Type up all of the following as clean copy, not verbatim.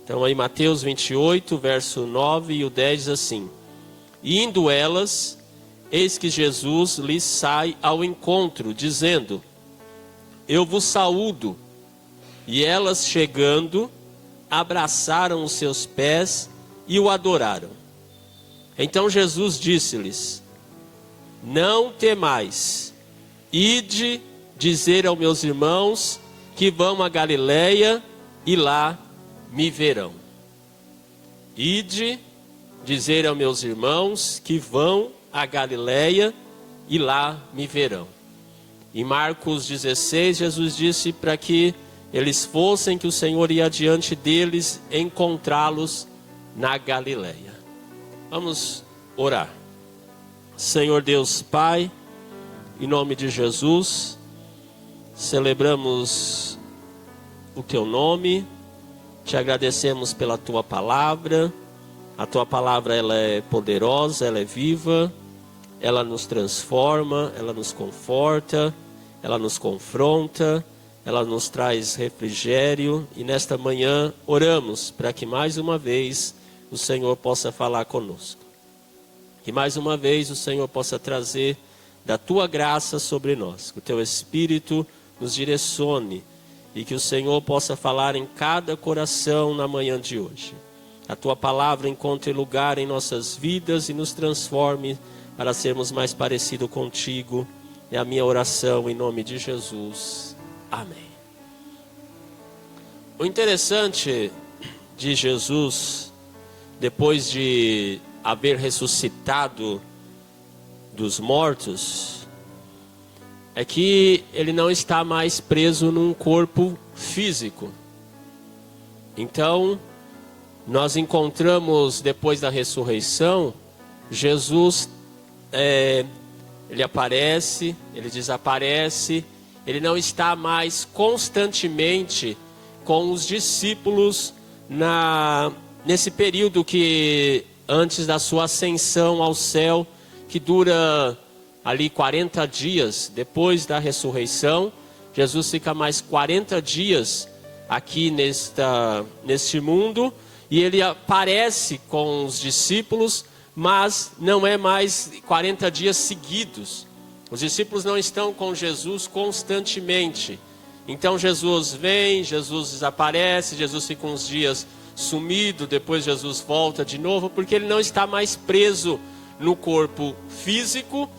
Então aí Mateus 28, verso 9 e o 10 diz assim: E indo elas, eis que Jesus lhes sai ao encontro, dizendo: Eu vos saúdo. E elas, chegando, abraçaram os seus pés e o adoraram. Então Jesus disse-lhes: Não temais, ide dizer aos meus irmãos que vão a Galileia e lá me verão. Ide dizer aos meus irmãos que vão a Galileia e lá me verão. Em Marcos 16, Jesus disse para que eles fossem, que o Senhor ia diante deles encontrá-los na Galileia. Vamos orar. Senhor Deus Pai, em nome de Jesus, celebramos o Teu nome, te agradecemos pela Tua palavra. A Tua palavra, ela é poderosa, ela é viva, ela nos transforma, ela nos conforta, ela nos confronta, ela nos traz refrigério. E nesta manhã oramos para que mais uma vez o Senhor possa falar conosco. Que mais uma vez o Senhor possa trazer da Tua graça sobre nós. Que o Teu Espírito nos direcione e que o Senhor possa falar em cada coração na manhã de hoje. A Tua palavra encontre lugar em nossas vidas e nos transforme para sermos mais parecidos contigo. É a minha oração em nome de Jesus. Amém. O interessante de Jesus, depois de haver ressuscitado dos mortos, é que ele não está mais preso num corpo físico. Então, nós encontramos depois da ressurreição, Jesus, ele aparece, ele desaparece, ele não está mais constantemente com os discípulos nesse período que antes da sua ascensão ao céu, que dura ali 40 dias depois da ressurreição. Jesus fica mais 40 dias aqui neste mundo, e ele aparece com os discípulos, mas não é mais 40 dias seguidos. Os discípulos não estão com Jesus constantemente. Então Jesus vem, Jesus desaparece, Jesus fica uns dias sumido, depois Jesus volta de novo, porque ele não está mais preso no corpo físico.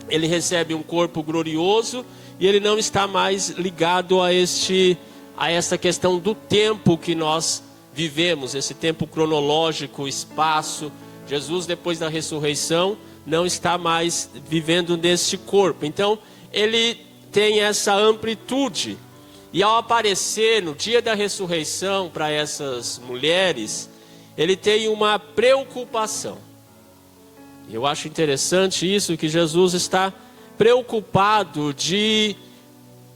Ele recebe um corpo glorioso e ele não está mais ligado a essa questão do tempo que nós vivemos, esse tempo cronológico, espaço. Jesus, depois da ressurreição, não está mais vivendo neste corpo. Então, ele tem essa amplitude. E ao aparecer no dia da ressurreição para essas mulheres, ele tem uma preocupação. Eu acho interessante isso, que Jesus está preocupado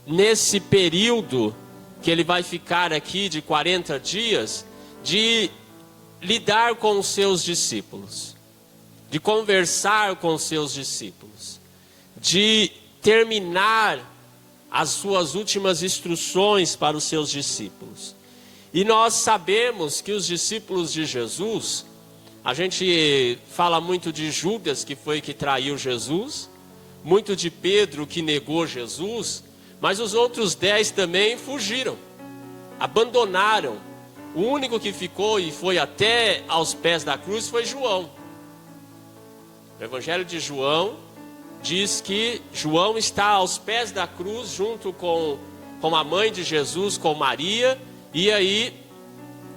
nesse período que ele vai ficar aqui de 40 dias, de lidar com os seus discípulos, de conversar com os seus discípulos, de terminar as suas últimas instruções para os seus discípulos. E nós sabemos que os discípulos de Jesus, a gente fala muito de Judas, que foi que traiu Jesus, muito de Pedro, que negou Jesus, mas os outros 10 também fugiram, abandonaram. O único que ficou e foi até aos pés da cruz foi João. O Evangelho de João diz que João está aos pés da cruz junto com a mãe de Jesus, com Maria. E aí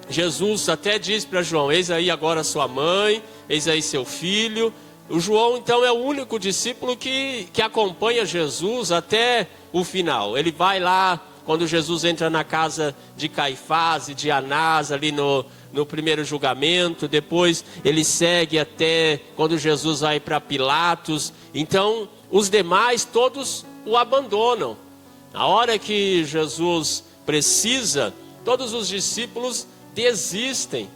Jesus até diz para João: eis aí agora sua mãe, eis aí seu filho. O João então é o único discípulo que acompanha Jesus até o final. Ele vai lá quando Jesus entra na casa de Caifás e de Anás, ali no primeiro julgamento. Depois ele segue até quando Jesus vai para Pilatos. Então os demais todos o abandonam. Na hora que Jesus precisa, todos os discípulos desistem.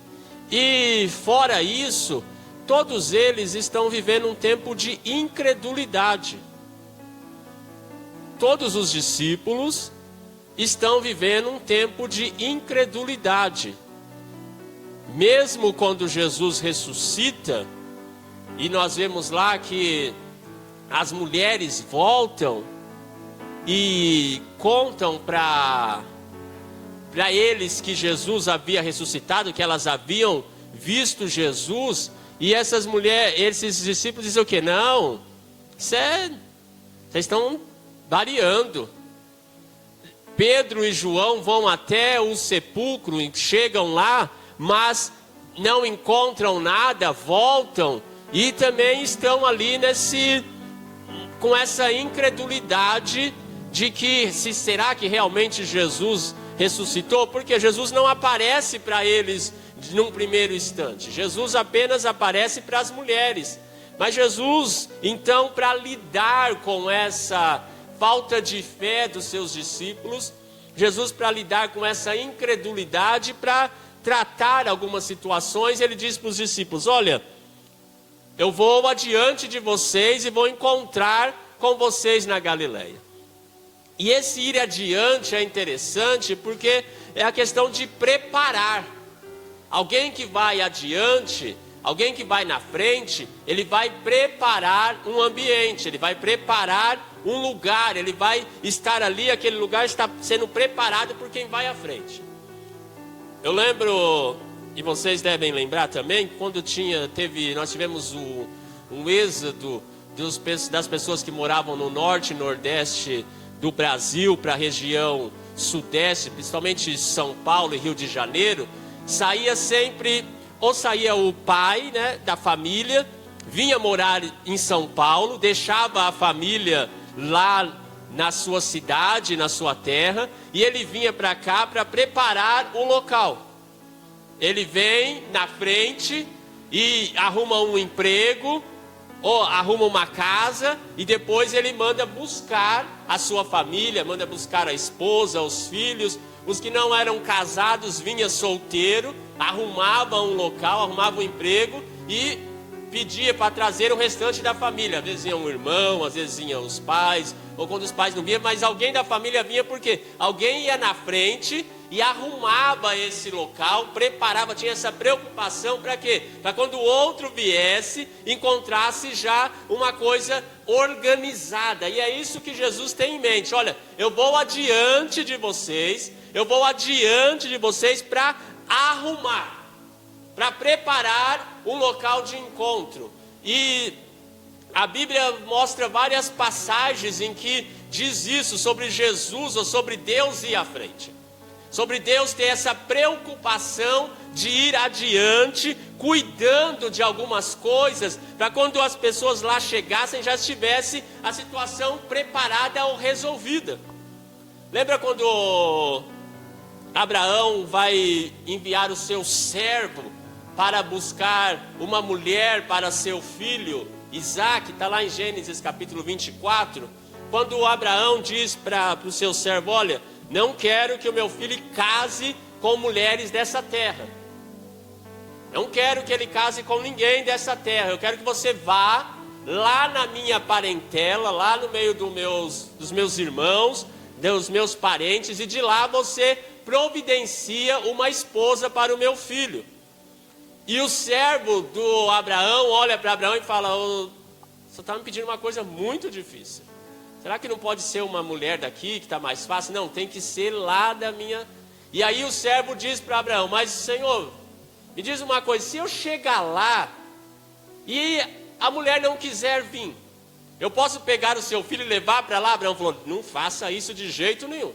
E fora isso, todos eles estão vivendo um tempo de incredulidade. Todos os discípulos estão vivendo um tempo de incredulidade. mesmo quando Jesus ressuscita, e nós vemos lá que as mulheres voltam e contam para eles que Jesus havia ressuscitado, que elas haviam visto Jesus, e essas mulheres, esses discípulos dizem o quê? Não, vocês estão variando. Pedro e João vão até o sepulcro, chegam lá, mas não encontram nada, voltam e também estão ali com essa incredulidade de que será que realmente Jesus ressuscitou? Porque Jesus não aparece para eles num primeiro instante. Jesus apenas aparece para as mulheres. Mas Jesus, então, para lidar com essa falta de fé dos seus discípulos, Jesus, para lidar com essa incredulidade, para tratar algumas situações, ele diz para os discípulos: olha, eu vou adiante de vocês e vou encontrar com vocês na Galileia. E esse ir adiante é interessante porque é a questão de preparar. Alguém que vai adiante, alguém que vai na frente, ele vai preparar um ambiente, ele vai preparar um lugar, ele vai estar ali, aquele lugar está sendo preparado por quem vai à frente. Eu lembro, e vocês devem lembrar também, quando nós tivemos um êxodo das pessoas que moravam no norte e nordeste do Brasil para a região sudeste, principalmente São Paulo e Rio de Janeiro, saía o pai, né, da família, vinha morar em São Paulo, deixava a família lá na sua cidade, na sua terra, e ele vinha para cá para preparar o local. Ele vem na frente e arruma um emprego, ou arruma uma casa, e depois ele manda buscar a sua família, manda buscar a esposa, os filhos. Os que não eram casados vinha solteiro, arrumava um local, arrumava um emprego e pedia para trazer o restante da família. Às vezes vinha um irmão, às vezes vinham os pais, ou quando os pais não vinham, mas alguém da família vinha, porque alguém ia na frente e arrumava esse local, preparava, tinha essa preocupação para quê? Para quando o outro viesse, encontrasse já uma coisa organizada. E é isso que Jesus tem em mente: olha, eu vou adiante de vocês para arrumar, para preparar um local de encontro. E a Bíblia mostra várias passagens em que diz isso sobre Jesus, ou sobre Deus ir à frente, sobre Deus ter essa preocupação de ir adiante, cuidando de algumas coisas, para quando as pessoas lá chegassem, já estivesse a situação preparada ou resolvida. Lembra quando Abraão vai enviar o seu servo para buscar uma mulher para seu filho Isaac? Está lá em Gênesis capítulo 24, quando Abraão diz para o seu servo: olha, não quero que o meu filho case com mulheres dessa terra, não quero que ele case com ninguém dessa terra, eu quero que você vá lá na minha parentela, lá no meio dos meus irmãos, dos meus parentes, e de lá você providencia uma esposa para o meu filho. E o servo do Abraão olha para Abraão e fala: você está me pedindo uma coisa muito difícil. Será que não pode ser uma mulher daqui que está mais fácil? Não, tem que ser lá da minha... E aí o servo diz para Abraão: mas Senhor, me diz uma coisa, se eu chegar lá e a mulher não quiser vir, eu posso pegar o seu filho e levar para lá? Abraão falou: não faça isso de jeito nenhum.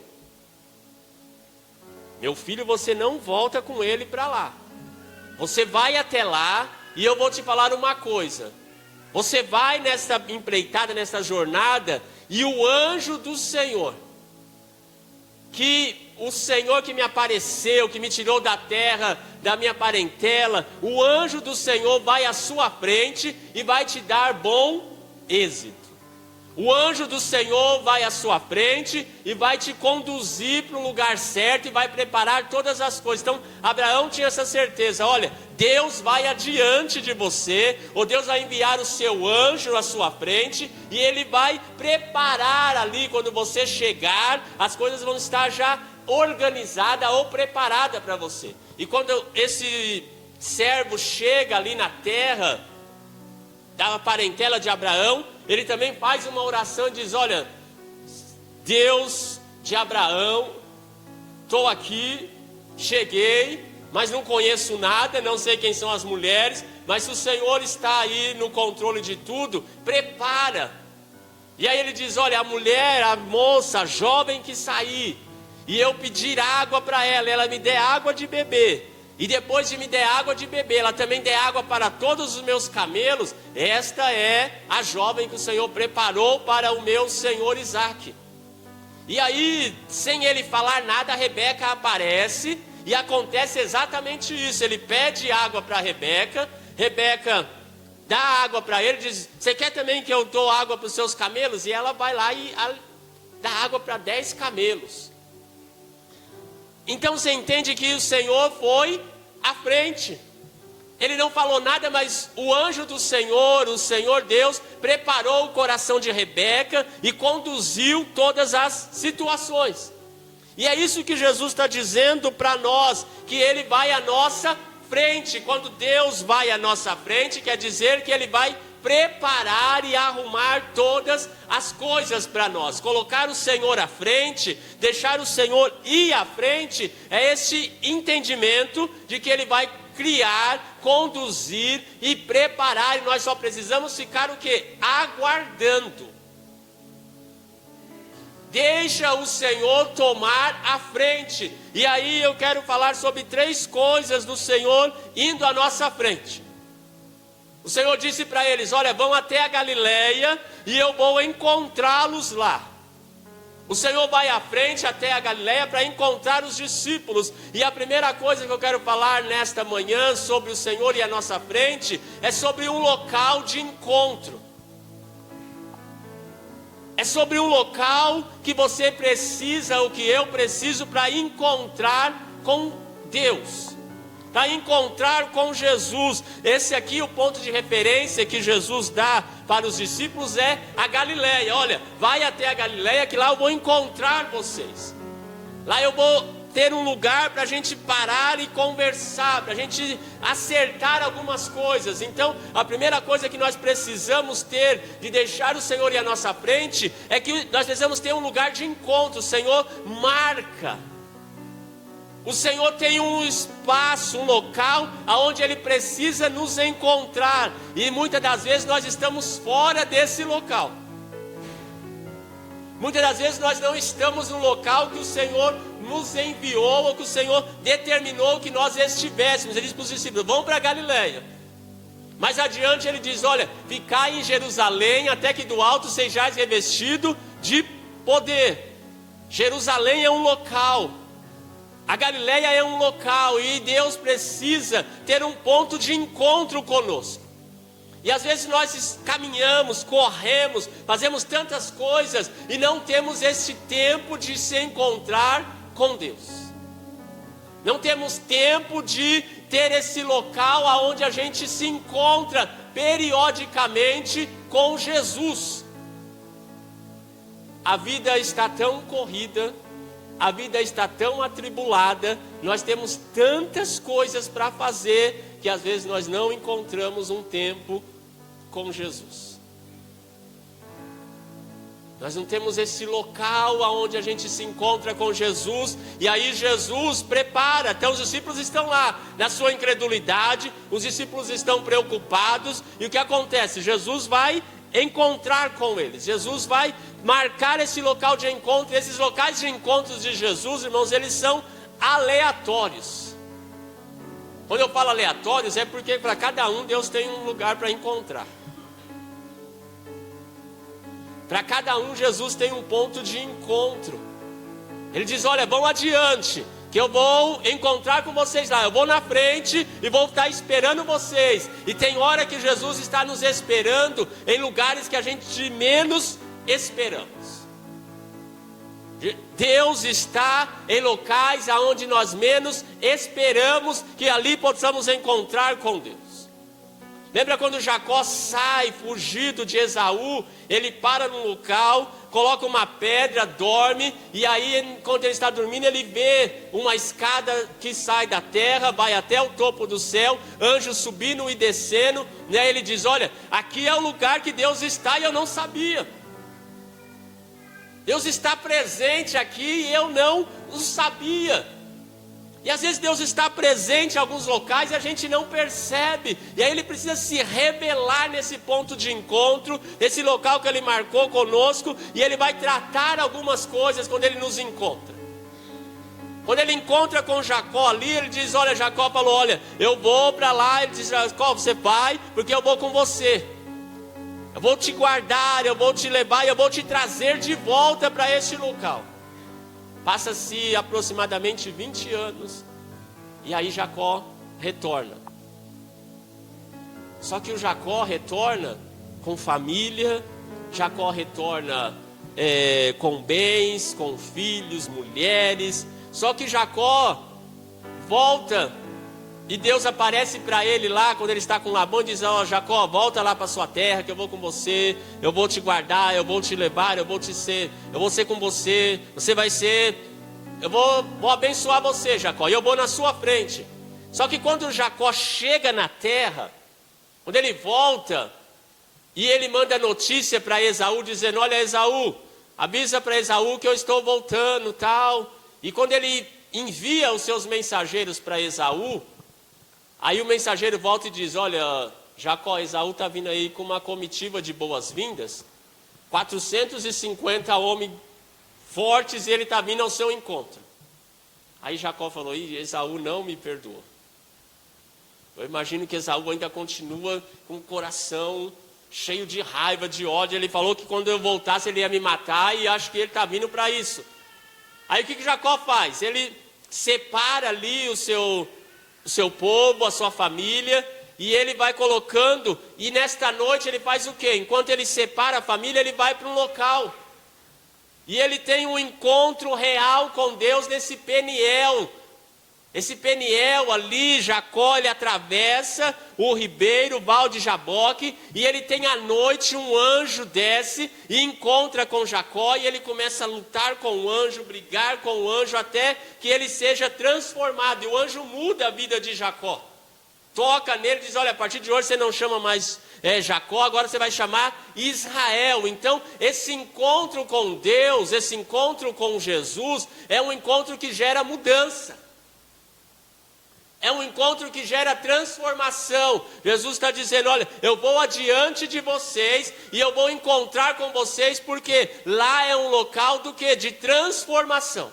Meu filho, você não volta com ele para lá. Você vai até lá e eu vou te falar uma coisa. Você vai nessa empreitada, nessa jornada, e o anjo do Senhor, o Senhor que me apareceu, que me tirou da terra, da minha parentela, o anjo do Senhor vai à sua frente e vai te dar bom êxito. O anjo do Senhor vai à sua frente e vai te conduzir para o lugar certo e vai preparar todas as coisas. Então Abraão tinha essa certeza: olha, Deus vai adiante de você, ou Deus vai enviar o seu anjo à sua frente, e ele vai preparar ali, quando você chegar, as coisas vão estar já organizadas ou preparadas para você. E quando esse servo chega ali na terra da parentela de Abraão, ele também faz uma oração e diz: olha, Deus de Abraão, estou aqui, cheguei, mas não conheço nada, não sei quem são as mulheres, mas se o Senhor está aí no controle de tudo, prepara. E aí ele diz: olha, a mulher, a moça, a jovem que sair, e eu pedir água para ela, ela me der água de beber, e depois de me der água de beber, ela também der água para todos os meus camelos, esta é a jovem que o Senhor preparou para o meu senhor Isaque. E aí, sem ele falar nada, a Rebeca aparece, e acontece exatamente isso. Ele pede água para Rebeca, Rebeca dá água para ele, diz: você quer também que eu dou água para os seus camelos? E ela vai lá e dá água para 10 camelos. Então você entende que o Senhor foi à frente. Ele não falou nada, mas o anjo do Senhor, o Senhor Deus, preparou o coração de Rebeca e conduziu todas as situações. E é isso que Jesus está dizendo para nós, que Ele vai à nossa frente. Quando Deus vai à nossa frente, quer dizer que Ele vai preparar e arrumar todas as coisas para nós. Colocar o Senhor à frente, deixar o Senhor ir à frente, é esse entendimento de que Ele vai criar, conduzir e preparar, e nós só precisamos ficar o quê? Aguardando. Deixa o Senhor tomar a frente. E aí eu quero falar sobre 3 coisas do Senhor indo à nossa frente. O Senhor disse para eles: olha, vão até a Galileia e eu vou encontrá-los lá. O Senhor vai à frente até a Galileia para encontrar os discípulos. E a primeira coisa que eu quero falar nesta manhã sobre o Senhor e a nossa frente é sobre um local de encontro. É sobre um local que você precisa, o que eu preciso, para encontrar com Deus, para encontrar com Jesus. Esse aqui, o ponto de referência que Jesus dá para os discípulos é a Galileia. Olha, vai até a Galileia que lá eu vou encontrar vocês. Lá eu vou ter um lugar para a gente parar e conversar, para a gente acertar algumas coisas. Então, a primeira coisa que nós precisamos ter, de deixar o Senhor ir à nossa frente, é que nós precisamos ter um lugar de encontro. O Senhor marca. O Senhor tem um espaço, um local onde Ele precisa nos encontrar. E muitas das vezes nós estamos fora desse local. Muitas das vezes nós não estamos no local que o Senhor nos enviou, ou que o Senhor determinou que nós estivéssemos. Ele diz para os discípulos: vão para a Galileia. Mais adiante ele diz: olha, ficai em Jerusalém até que do alto sejais revestido de poder. Jerusalém é um local. A Galileia é um local e Deus precisa ter um ponto de encontro conosco. E às vezes nós caminhamos, corremos, fazemos tantas coisas e não temos esse tempo de se encontrar com Deus. Não temos tempo de ter esse local onde a gente se encontra periodicamente com Jesus. A vida está tão corrida, a vida está tão atribulada, nós temos tantas coisas para fazer, que às vezes nós não encontramos um tempo com Jesus. Nós não temos esse local onde a gente se encontra com Jesus, e aí Jesus prepara. Então os discípulos estão lá, na sua incredulidade, os discípulos estão preocupados, e o que acontece? Jesus vai encontrar com eles, Jesus vai marcar esse local de encontro. Esses locais de encontros de Jesus, irmãos, eles são aleatórios. Quando eu falo aleatórios, é porque para cada um Deus tem um lugar para encontrar. Para cada um Jesus tem um ponto de encontro. Ele diz: olha, vão adiante, que eu vou encontrar com vocês lá. Eu vou na frente e vou estar esperando vocês. E tem hora que Jesus está nos esperando em lugares que a gente menos esperamos. Deus está em locais aonde nós menos esperamos que ali possamos encontrar com Deus. Lembra quando Jacó sai fugido de Esaú? Ele para num local, coloca uma pedra, dorme, e aí enquanto ele está dormindo ele vê uma escada que sai da terra, vai até o topo do céu, anjos subindo e descendo, e aí ele diz, olha, aqui é o lugar que Deus está e eu não sabia. Deus está presente aqui e eu não o sabia. E às vezes Deus está presente em alguns locais e a gente não percebe. E aí Ele precisa se revelar nesse ponto de encontro, esse local que Ele marcou conosco. E Ele vai tratar algumas coisas quando Ele nos encontra. Quando Ele encontra com Jacó ali, Ele diz, olha, Jacó falou, olha, eu vou para lá. Ele diz, Jacó, você vai porque eu vou com você. Eu vou te guardar, eu vou te levar, eu vou te trazer de volta para este local. Passa-se aproximadamente 20 anos, e aí Jacó retorna. Só que o Jacó retorna com família, Jacó retorna com bens, com filhos, mulheres. Só que Jacó volta, e Deus aparece para ele lá, quando ele está com Labão, e diz, ó, Jacó, volta lá para sua terra, que eu vou com você, eu vou te guardar, eu vou te levar, eu vou ser com você, você vai ser, eu vou abençoar você, Jacó, e eu vou na sua frente. Só que quando Jacó chega na terra, quando ele volta, e ele manda notícia para Esaú, dizendo, olha, Esaú, avisa para Esaú que eu estou voltando, tal. E quando ele envia os seus mensageiros para Esaú, aí o mensageiro volta e diz, olha, Jacó, Esaú está vindo aí com uma comitiva de boas-vindas, 450 homens fortes, e ele está vindo ao seu encontro. Aí Jacó falou, Esaú não me perdoou. Eu imagino que Esaú ainda continua com o coração cheio de raiva, de ódio. Ele falou que quando eu voltasse ele ia me matar, e acho que ele está vindo para isso. Aí o que Jacó faz? Ele separa ali o seu povo, a sua família, e ele vai colocando, e nesta noite ele faz o quê? Enquanto ele separa a família, ele vai para um local, e ele tem um encontro real com Deus nesse Peniel. Esse Peniel ali, Jacó, ele atravessa o ribeiro, o val de Jaboque, e ele tem à noite um anjo desce e encontra com Jacó, e ele começa a lutar com o anjo, brigar com o anjo, até que ele seja transformado, e o anjo muda a vida de Jacó. Toca nele e diz, olha, a partir de hoje você não chama mais Jacó, agora você vai chamar Israel. Então esse encontro com Deus, esse encontro com Jesus, é um encontro que gera mudança. É um encontro que gera transformação. Jesus está dizendo, olha, eu vou adiante de vocês, e eu vou encontrar com vocês, porque lá é um local do quê? De transformação.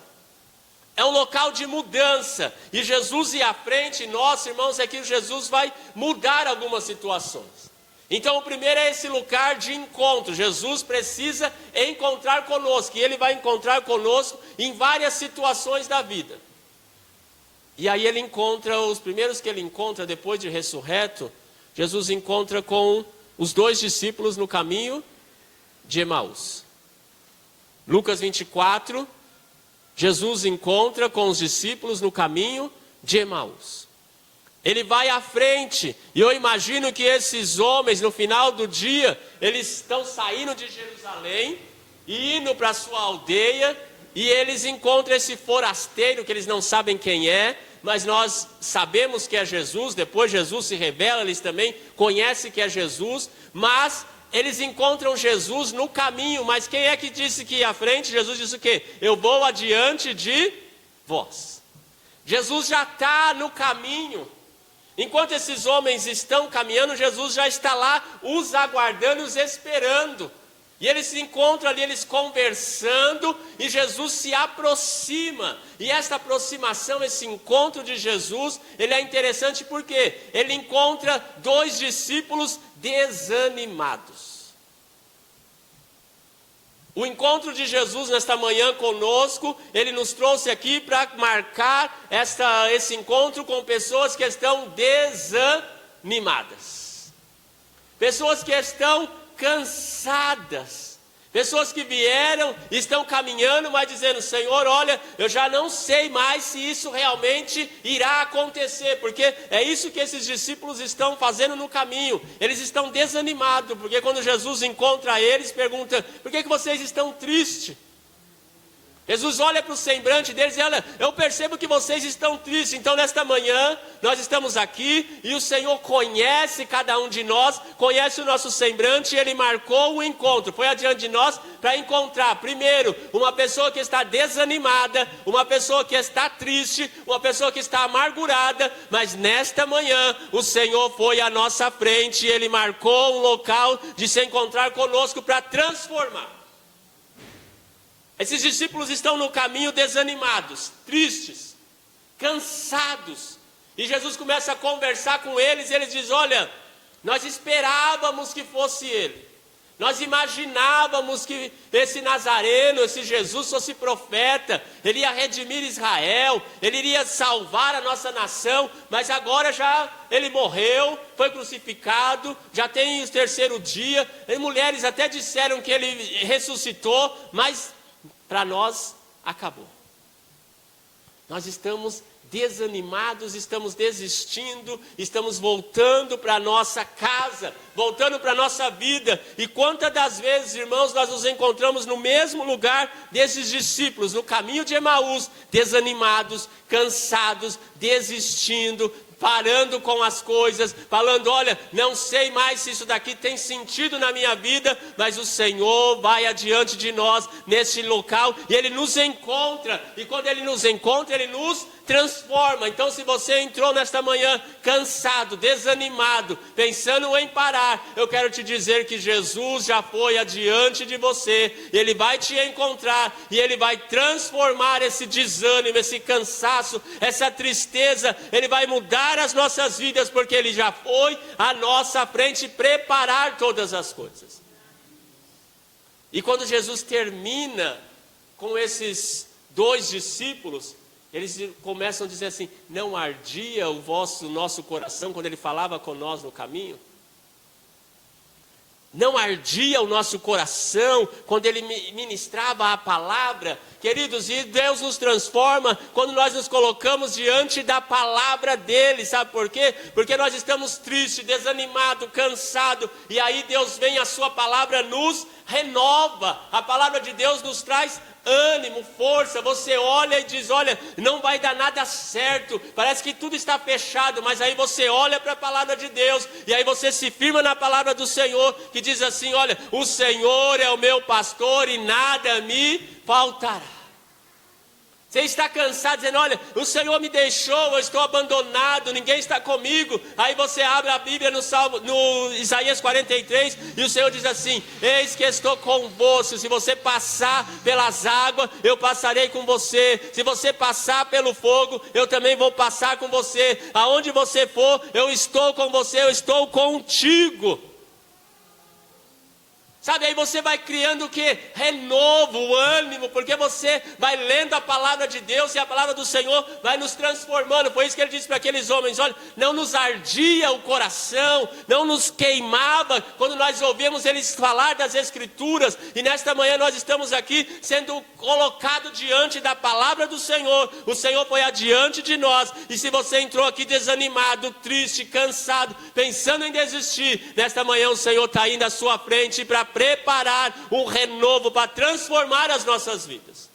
É um local de mudança, e Jesus ir à frente, nós, irmãos, é que Jesus vai mudar algumas situações. Então o primeiro é esse lugar de encontro. Jesus precisa encontrar conosco, e Ele vai encontrar conosco em várias situações da vida. E aí ele encontra, os primeiros que ele encontra depois de ressurreto, Jesus encontra com os 2 discípulos no caminho de Emaús. Lucas 24, Jesus encontra com os discípulos no caminho de Emaús. Ele vai à frente, e eu imagino que esses homens, no final do dia, eles estão saindo de Jerusalém e indo para a sua aldeia, e eles encontram esse forasteiro que eles não sabem quem é, mas nós sabemos que é Jesus. Depois Jesus se revela, eles também conhecem que é Jesus, mas eles encontram Jesus no caminho. Mas quem é que disse que ia à frente? Jesus disse o quê? Eu vou adiante de vós. Jesus já está no caminho. Enquanto esses homens estão caminhando, Jesus já está lá os aguardando, os esperando. E eles se encontram ali, eles conversando, e Jesus se aproxima. E essa aproximação, esse encontro de Jesus, ele é interessante porque ele encontra 2 discípulos desanimados. O encontro de Jesus nesta manhã conosco, ele nos trouxe aqui para marcar esse encontro com pessoas que estão desanimadas. Pessoas que estão cansadas, Pessoas que vieram, estão caminhando, mas dizendo: Senhor, olha, eu já não sei mais se isso realmente irá acontecer, porque é isso que esses discípulos estão fazendo no caminho. Eles estão desanimados, porque quando Jesus encontra eles, pergunta: por que vocês estão tristes? Jesus olha para o semblante deles e olha, eu percebo que vocês estão tristes. Então nesta manhã, nós estamos aqui e o Senhor conhece cada um de nós, conhece o nosso semblante e Ele marcou o encontro. Foi adiante de nós para encontrar, primeiro, uma pessoa que está desanimada, uma pessoa que está triste, uma pessoa que está amargurada. Mas nesta manhã, o Senhor foi à nossa frente e Ele marcou um local de se encontrar conosco para transformar. Esses discípulos estão no caminho desanimados, tristes, cansados. E Jesus começa a conversar com eles e eles dizem: olha, nós esperávamos que fosse ele. Nós imaginávamos que esse Nazareno, esse Jesus fosse profeta. Ele ia redimir Israel, ele iria salvar a nossa nação. Mas agora já ele morreu, foi crucificado, já tem o terceiro dia. E mulheres até disseram que ele ressuscitou, mas para nós, acabou. Nós estamos desanimados, estamos desistindo, estamos voltando para a nossa casa, voltando para a nossa vida. E quantas das vezes, irmãos, nós nos encontramos no mesmo lugar desses discípulos, no caminho de Emaús, desanimados, cansados, desistindo, parando com as coisas, falando: olha, não sei mais se isso daqui tem sentido na minha vida, mas o Senhor vai adiante de nós nesse local e Ele nos encontra, e quando Ele nos encontra, Ele nos transforma. Então, se você entrou nesta manhã cansado, desanimado, pensando em parar, eu quero te dizer que Jesus já foi adiante de você, Ele vai te encontrar e Ele vai transformar esse desânimo, esse cansaço, essa tristeza. Ele vai mudar as nossas vidas, porque Ele já foi à nossa frente preparar todas as coisas. E quando Jesus termina com esses dois discípulos, eles começam a dizer assim: não ardia o nosso coração quando Ele falava com nós no caminho? Não ardia o nosso coração quando Ele ministrava a palavra? Queridos, e Deus nos transforma quando nós nos colocamos diante da palavra dEle. Sabe por quê? Porque nós estamos tristes, desanimados, cansados, e aí Deus vem, a sua palavra nos renova. A palavra de Deus nos traz ânimo, força. Você olha e diz: olha, não vai dar nada certo, parece que tudo está fechado, mas aí você olha para a palavra de Deus, e aí você se firma na palavra do Senhor, que diz assim: olha, o Senhor é o meu pastor e nada me faltará. Você está cansado, dizendo: olha, o Senhor me deixou, eu estou abandonado, ninguém está comigo. Aí você abre a Bíblia no Isaías 43, e o Senhor diz assim: eis que estou convosco, se você passar pelas águas, eu passarei com você. Se você passar pelo fogo, eu também vou passar com você. Aonde você for, eu estou com você, eu estou contigo. Sabe, aí você vai criando o que? Renovo, ânimo, porque você vai lendo a palavra de Deus e a palavra do Senhor vai nos transformando. Foi isso que Ele disse para aqueles homens: olha, não nos ardia o coração, não nos queimava quando nós ouvimos eles falar das Escrituras. E nesta manhã nós estamos aqui sendo colocados diante da palavra do Senhor. O Senhor foi adiante de nós, e se você entrou aqui desanimado, triste, cansado, pensando em desistir, nesta manhã o Senhor está indo à sua frente para preparar um renovo, para transformar as nossas vidas.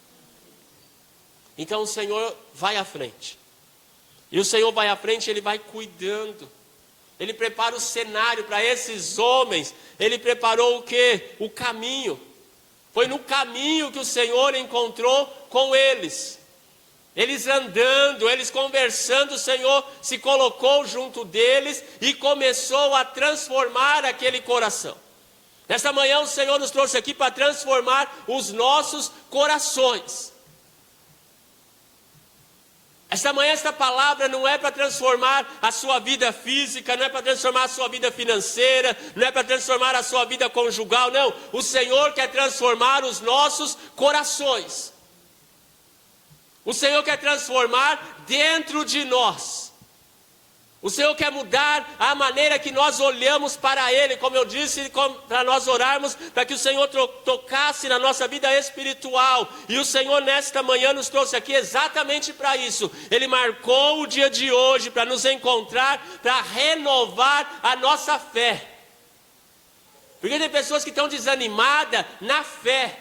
Então o Senhor vai à frente, e o Senhor vai à frente, Ele vai cuidando, Ele prepara o cenário para esses homens. Ele preparou o quê? O caminho. Foi no caminho que o Senhor encontrou com eles. Eles andando, eles conversando, o Senhor se colocou junto deles e começou a transformar aquele coração. Nesta manhã o Senhor nos trouxe aqui para transformar os nossos corações. Esta manhã esta palavra não é para transformar a sua vida física, não é para transformar a sua vida financeira, não é para transformar a sua vida conjugal, não. O Senhor quer transformar os nossos corações. O Senhor quer transformar dentro de nós. O Senhor quer mudar a maneira que nós olhamos para Ele, como eu disse, para nós orarmos, para que o Senhor tocasse na nossa vida espiritual. E o Senhor nesta manhã nos trouxe aqui exatamente para isso. Ele marcou o dia de hoje para nos encontrar, para renovar a nossa fé. Porque tem pessoas que estão desanimadas na fé,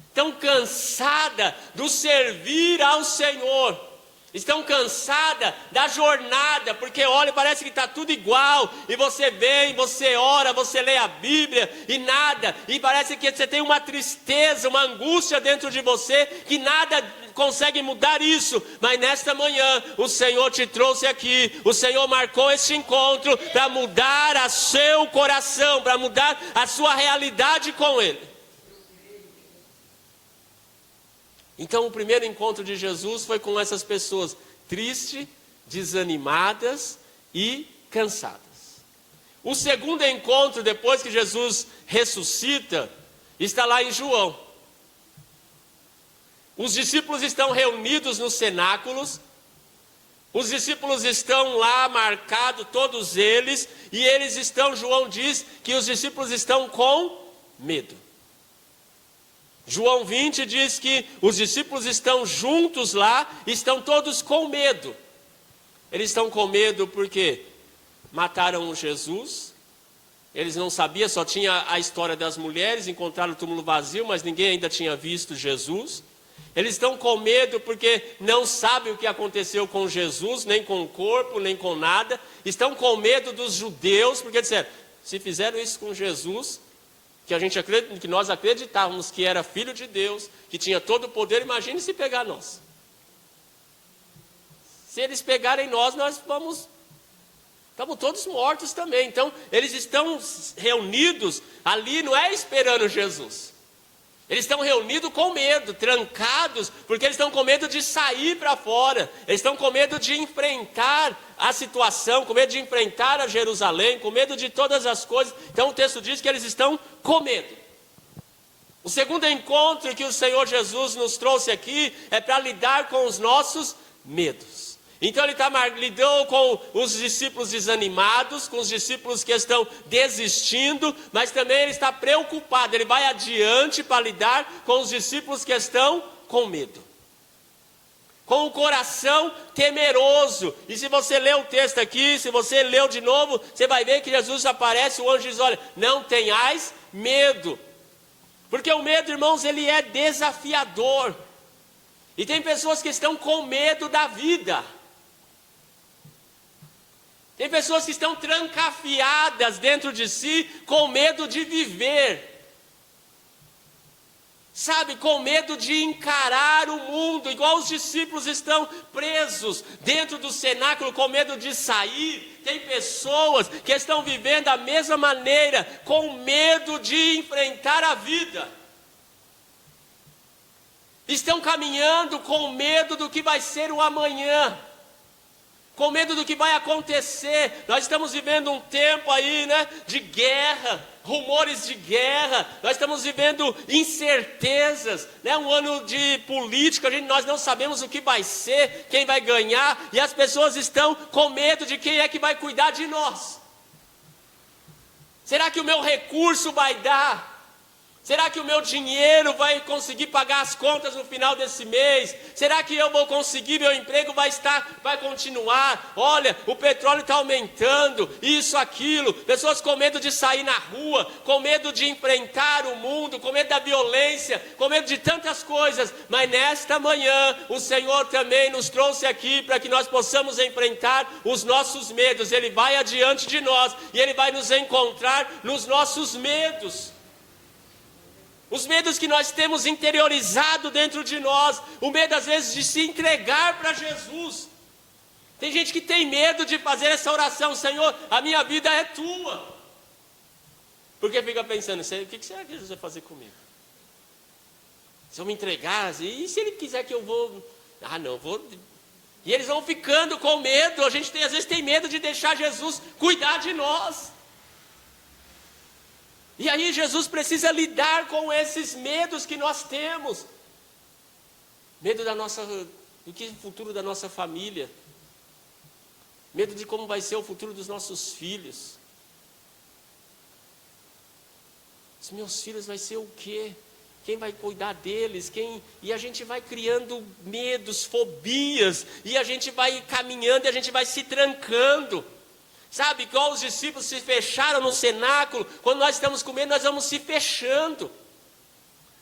estão cansadas do servir ao Senhor. Estão cansadas da jornada, porque olha, parece que está tudo igual, e você vem, você ora, você lê a Bíblia, e nada, e parece que você tem uma tristeza, uma angústia dentro de você, que nada consegue mudar isso. Mas nesta manhã, o Senhor te trouxe aqui, o Senhor marcou este encontro, para mudar o seu coração, para mudar a sua realidade com Ele. Então o primeiro encontro de Jesus foi com essas pessoas tristes, desanimadas e cansadas. O segundo encontro, depois que Jesus ressuscita, está lá em João. Os discípulos estão reunidos nos cenáculos, os discípulos estão lá marcados, todos eles, e eles estão, João diz, que os discípulos estão com medo. João 20 diz que os discípulos estão juntos lá, estão todos com medo. Eles estão com medo porque mataram Jesus, eles não sabiam, só tinha a história das mulheres, encontraram o túmulo vazio, mas ninguém ainda tinha visto Jesus. Eles estão com medo porque não sabem o que aconteceu com Jesus, nem com o corpo, nem com nada. Estão com medo dos judeus, porque disseram, se fizeram isso com Jesus, que nós acreditávamos que era filho de Deus, que tinha todo o poder, imagine se pegar nós. Se eles pegarem nós estamos todos mortos também. Então, eles estão reunidos ali, não é esperando Jesus. Eles estão reunidos com medo, trancados, porque eles estão com medo de sair para fora. Eles estão com medo de enfrentar a situação, com medo de enfrentar a Jerusalém, com medo de todas as coisas. Então o texto diz que eles estão com medo. O segundo encontro que o Senhor Jesus nos trouxe aqui é para lidar com os nossos medos. Então ele lidou com os discípulos desanimados, com os discípulos que estão desistindo, mas também ele está preocupado, ele vai adiante para lidar com os discípulos que estão com medo, com o coração temeroso. E se você ler o texto aqui, se você leu de novo, você vai ver que Jesus aparece, o anjo diz, olha, não tenhais medo, porque o medo, irmãos, ele é desafiador, e tem pessoas que estão com medo da vida. Tem pessoas que estão trancafiadas dentro de si, com medo de viver. Sabe, com medo de encarar o mundo, igual os discípulos estão presos dentro do cenáculo, com medo de sair. Tem pessoas que estão vivendo da mesma maneira, com medo de enfrentar a vida. Estão caminhando com medo do que vai ser o amanhã, com medo do que vai acontecer. Nós estamos vivendo um tempo aí, né, de guerra, rumores de guerra. Nós estamos vivendo incertezas, né, um ano de política, nós não sabemos o que vai ser, quem vai ganhar, e as pessoas estão com medo de quem é que vai cuidar de nós. Será que o meu recurso vai dar? Será que o meu dinheiro vai conseguir pagar as contas no final desse mês? Será que eu vou conseguir, meu emprego vai continuar? Olha, o petróleo está aumentando, isso, aquilo. Pessoas com medo de sair na rua, com medo de enfrentar o mundo, com medo da violência, com medo de tantas coisas. Mas nesta manhã, o Senhor também nos trouxe aqui para que nós possamos enfrentar os nossos medos. Ele vai adiante de nós e Ele vai nos encontrar nos nossos medos. Os medos que nós temos interiorizado dentro de nós, o medo às vezes de se entregar para Jesus. Tem gente que tem medo de fazer essa oração, Senhor, a minha vida é tua. Porque fica pensando, o que será que Jesus vai fazer comigo? Se eu me entregar, e se Ele quiser que eu vou? Vou. E eles vão ficando com medo, às vezes tem medo de deixar Jesus cuidar de nós. E aí Jesus precisa lidar com esses medos que nós temos. Medo do futuro da nossa família. Medo de como vai ser o futuro dos nossos filhos. Os meus filhos vai ser o quê? Quem vai cuidar deles? E a gente vai criando medos, fobias, e a gente vai caminhando e a gente vai se trancando. Sabe, igual os discípulos se fecharam no cenáculo, quando nós estamos com medo, nós vamos se fechando.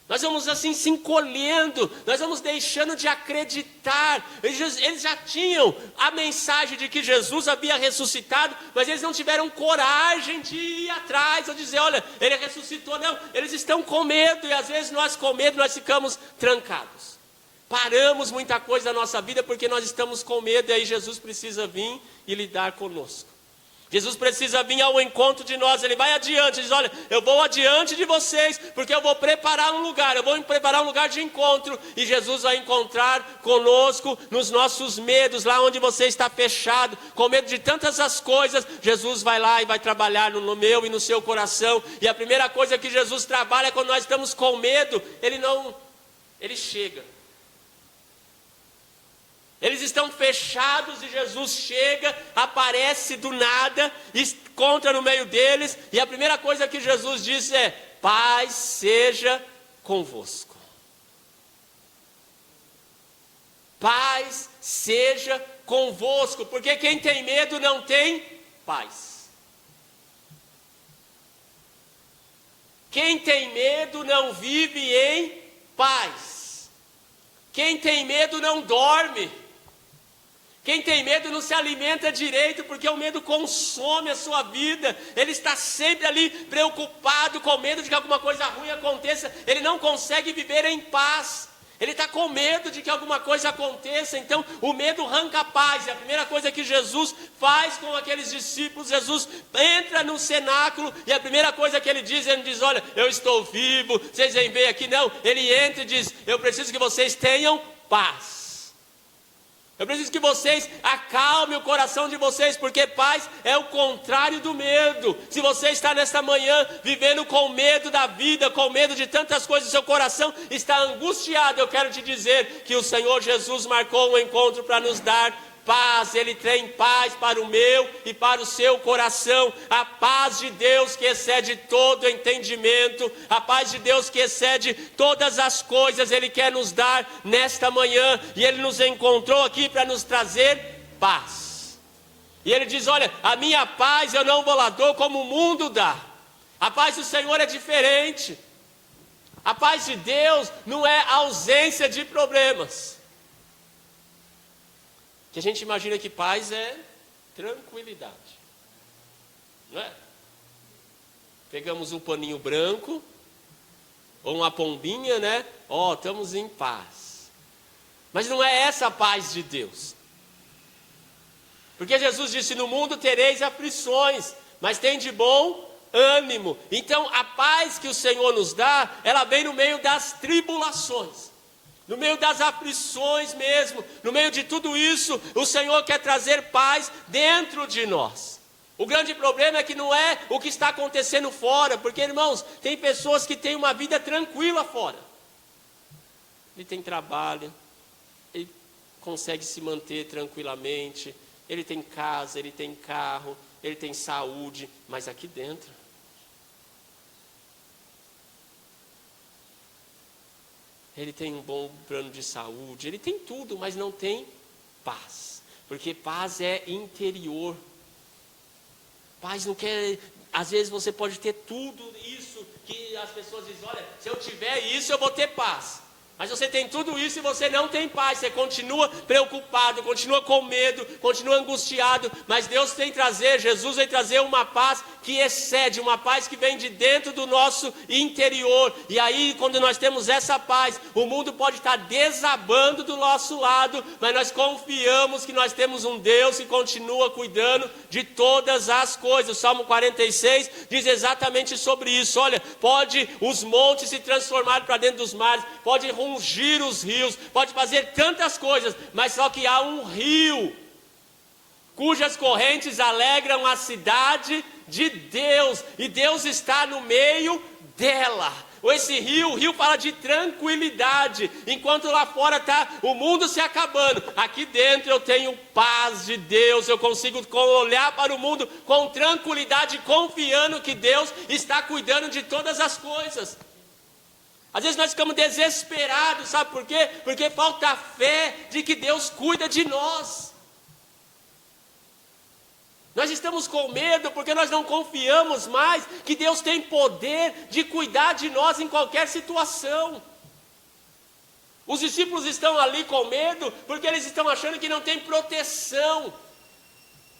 Nós vamos assim se encolhendo, nós vamos deixando de acreditar. Eles já tinham a mensagem de que Jesus havia ressuscitado, mas eles não tiveram coragem de ir atrás, ou dizer, olha, ele ressuscitou. Não, eles estão com medo, e às vezes nós com medo, nós ficamos trancados. Paramos muita coisa na nossa vida porque nós estamos com medo, e aí Jesus precisa vir e lidar conosco. Jesus precisa vir ao encontro de nós, ele vai adiante, ele diz, olha, eu vou adiante de vocês, porque eu vou preparar um lugar, eu vou preparar um lugar de encontro, e Jesus vai encontrar conosco nos nossos medos, lá onde você está fechado, com medo de tantas as coisas, Jesus vai lá e vai trabalhar no meu e no seu coração, e a primeira coisa que Jesus trabalha quando nós estamos com medo, ele chega. Eles estão fechados e Jesus chega, aparece do nada, encontra no meio deles, e a primeira coisa que Jesus diz é, paz seja convosco. Paz seja convosco, porque quem tem medo não tem paz. Quem tem medo não vive em paz. Quem tem medo não dorme. Quem tem medo não se alimenta direito, porque o medo consome a sua vida. Ele está sempre ali preocupado, com medo de que alguma coisa ruim aconteça. Ele não consegue viver em paz. Ele está com medo de que alguma coisa aconteça. Então o medo arranca a paz. E a primeira coisa que Jesus faz com aqueles discípulos, Jesus entra no cenáculo, e a primeira coisa que ele diz, olha, eu estou vivo, vocês vêm ver aqui. Não, ele entra e diz, eu preciso que vocês tenham paz. Eu preciso que vocês acalmem o coração de vocês, porque paz é o contrário do medo. Se você está nesta manhã vivendo com medo da vida, com medo de tantas coisas, seu coração está angustiado, eu quero te dizer que o Senhor Jesus marcou um encontro para nos dar paz. Ele tem paz para o meu e para o seu coração. A paz de Deus que excede todo entendimento, a paz de Deus que excede todas as coisas, Ele quer nos dar nesta manhã, e Ele nos encontrou aqui para nos trazer paz. E Ele diz, olha, a minha paz eu não vou lá dou como o mundo dá. A paz do Senhor é diferente. A paz de Deus não é ausência de problemas. Que a gente imagina que paz é tranquilidade, não é? Pegamos um paninho branco, ou uma pombinha, né? Estamos em paz. Mas não é essa a paz de Deus. Porque Jesus disse, no mundo tereis aflições, mas tem de bom ânimo. Então a paz que o Senhor nos dá, ela vem no meio das tribulações. No meio das aflições mesmo, no meio de tudo isso, o Senhor quer trazer paz dentro de nós. O grande problema é que não é o que está acontecendo fora, porque, irmãos, tem pessoas que têm uma vida tranquila fora. Ele tem trabalho, ele consegue se manter tranquilamente, ele tem casa, ele tem carro, ele tem saúde, mas aqui dentro, ele tem um bom plano de saúde, ele tem tudo, mas não tem paz. Porque paz é interior. Paz não quer... Às vezes você pode ter tudo isso que as pessoas dizem, olha, se eu tiver isso eu vou ter paz. Mas você tem tudo isso e você não tem paz. Você continua preocupado, continua com medo, continua angustiado. Mas Deus vem trazer, Jesus vem trazer uma paz que excede, uma paz que vem de dentro do nosso interior. E aí, quando nós temos essa paz, o mundo pode estar desabando do nosso lado, mas nós confiamos que nós temos um Deus que continua cuidando de todas as coisas. O Salmo 46 diz exatamente sobre isso. Olha, pode os montes se transformar para dentro dos mares, pode rungir os rios, pode fazer tantas coisas, mas só que há um rio cujas correntes alegram a cidade de Deus, e Deus está no meio dela. Ou esse rio, o rio fala de tranquilidade. Enquanto lá fora está o mundo se acabando, aqui dentro eu tenho paz de Deus. Eu consigo olhar para o mundo com tranquilidade, confiando que Deus está cuidando de todas as coisas. Às vezes nós ficamos desesperados, sabe por quê? Porque falta a fé de que Deus cuida de nós. Nós estamos com medo porque nós não confiamos mais que Deus tem poder de cuidar de nós em qualquer situação. Os discípulos estão ali com medo porque eles estão achando que não tem proteção.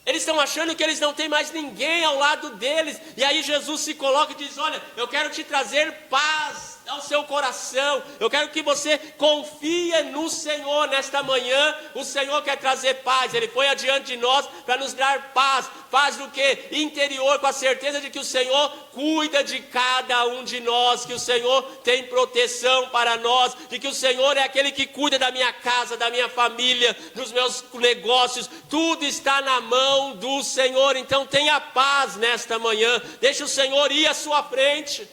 Eles estão achando que eles não têm mais ninguém ao lado deles. E aí Jesus se coloca e diz: olha, eu quero te trazer paz ao seu coração. Eu quero que você confie no Senhor nesta manhã. O Senhor quer trazer paz. Ele foi adiante de nós para nos dar paz. Paz do que? Interior, com a certeza de que o Senhor cuida de cada um de nós, que o Senhor tem proteção para nós, de que o Senhor é aquele que cuida da minha casa, da minha família, dos meus negócios. Tudo está na mão do Senhor. Então tenha paz nesta manhã. Deixe o Senhor ir à sua frente.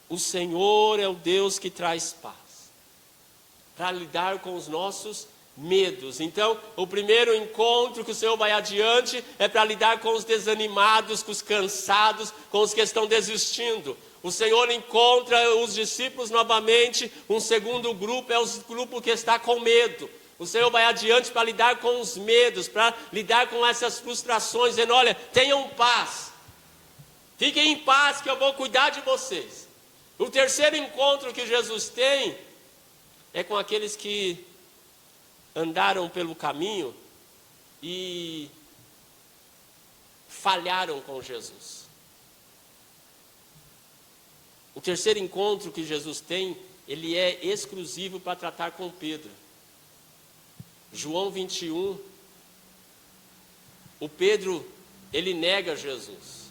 O Senhor é o Deus que traz paz para lidar com os nossos medos. Então, o primeiro encontro que o Senhor vai adiante é para lidar com os desanimados, com os cansados, com os que estão desistindo. O Senhor encontra os discípulos novamente. Um segundo grupo é o grupo que está com medo. O Senhor vai adiante para lidar com os medos, para lidar com essas frustrações, dizendo: olha, tenham paz, fiquem em paz que eu vou cuidar de vocês. O terceiro encontro que Jesus tem é com aqueles que andaram pelo caminho e falharam com Jesus. O terceiro encontro que Jesus tem, ele é exclusivo para tratar com Pedro. João 21, o Pedro, ele nega Jesus.